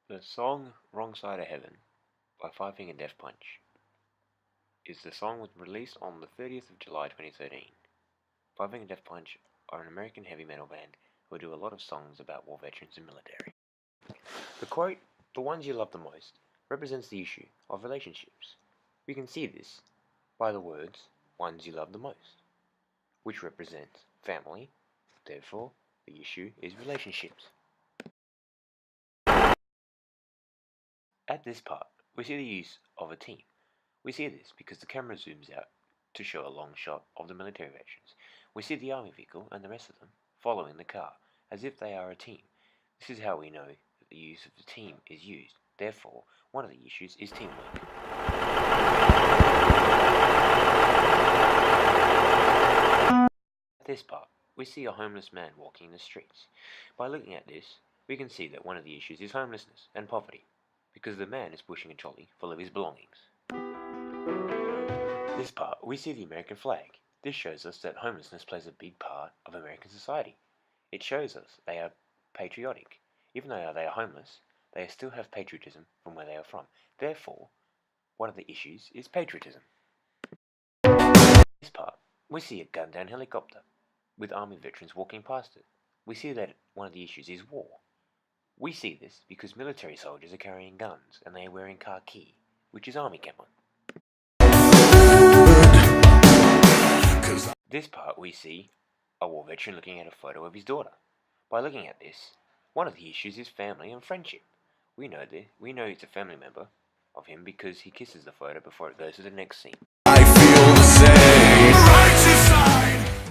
The song Wrong Side of Heaven by Five Finger Death Punch is the song was released on the 30th of July 2013. Five Finger Death Punch are an American heavy metal band who do a lot of songs about war veterans and military. The quote, "the ones you love the most," represents the issue of relationships. We can see this by the words, "ones you love the most," which represents family, therefore the issue is relationships. At this part, we see the use of a team. We see this because the camera zooms out to show a long shot of the military veterans. We see the army vehicle and the rest of them following the car, as if they are a team. This is how we know that the use of the team is used. Therefore, one of the issues is teamwork. At this part, we see a homeless man walking the streets. By looking at this, we can see that one of the issues is homelessness and poverty, because the man is pushing a trolley full of his belongings. This part, we see the American flag. This shows us that homelessness plays a big part of American society. It shows us they are patriotic. Even though they are homeless, they still have patriotism from where they are from. Therefore, one of the issues is patriotism. This part, we see a gunned-down helicopter with army veterans walking past it. We see that one of the issues is war. We see this because military soldiers are carrying guns and they are wearing khaki, which is army camo. This part we see a war veteran looking at a photo of his daughter. By looking at this, one of the issues is family and friendship. We know it's a family member of him because he kisses the photo before it goes to the next scene. I feel the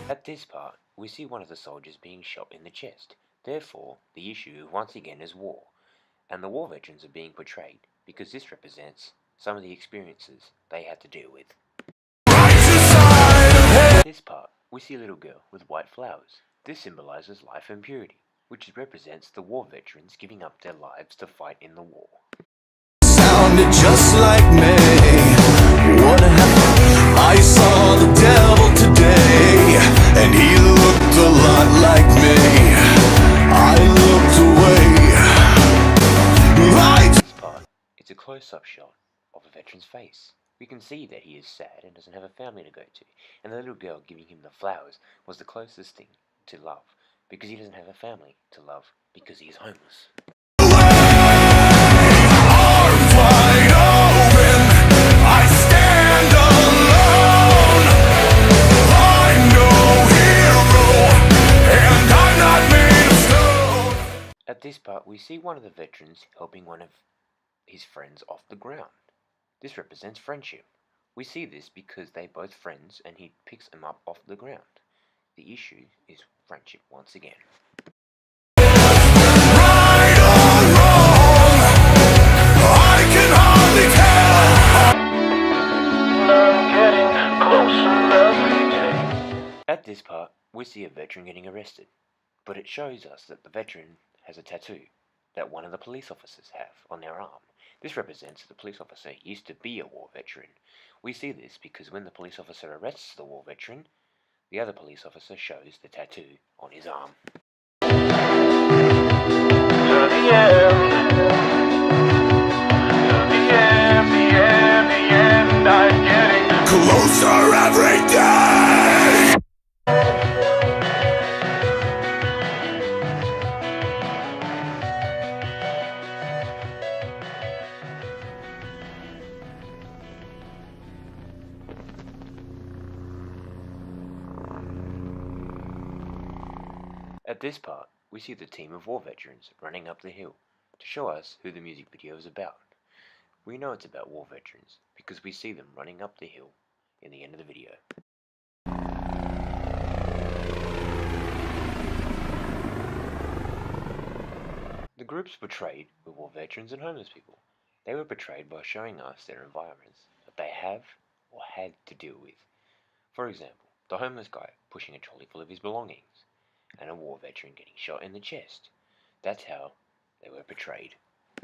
same. At this part, we see one of the soldiers being shot in the chest. Therefore, the issue once again is war, and the war veterans are being portrayed because this represents some of the experiences they had to deal with. In this part, we see a little girl with white flowers. This symbolizes life and purity, which represents the war veterans giving up their lives to fight in the war. Sounded just like me. What happened? I saw the devil today, and he looked a lot like me. I looked away. This part, it's a close-up shot of a veteran's face. We can see that he is sad and doesn't have a family to go to, and the little girl giving him the flowers was the closest thing to love, because he doesn't have a family to love, because he is homeless. At this part, we see one of the veterans helping one of his friends off the ground. This represents friendship. We see this because they're both friends and he picks them up off the ground. The issue is friendship once again. Right or wrong, I can hardly tell. I'm getting closer every day. At this part, we see a veteran getting arrested, but it shows us that the veteran has a tattoo that one of the police officers have on their arm. This represents that the police officer used to be a war veteran. We see this because when the police officer arrests the war veteran, the other police officer shows the tattoo on his arm. To the end, I'm getting closer every day! At this part, we see the team of war veterans running up the hill to show us who the music video is about. We know it's about war veterans because we see them running up the hill in the end of the video. The groups portrayed were war veterans and homeless people. They were portrayed by showing us their environments that they have or had to deal with. For example, the homeless guy pushing a trolley full of his belongings, and a war veteran getting shot in the chest. That's how they were portrayed.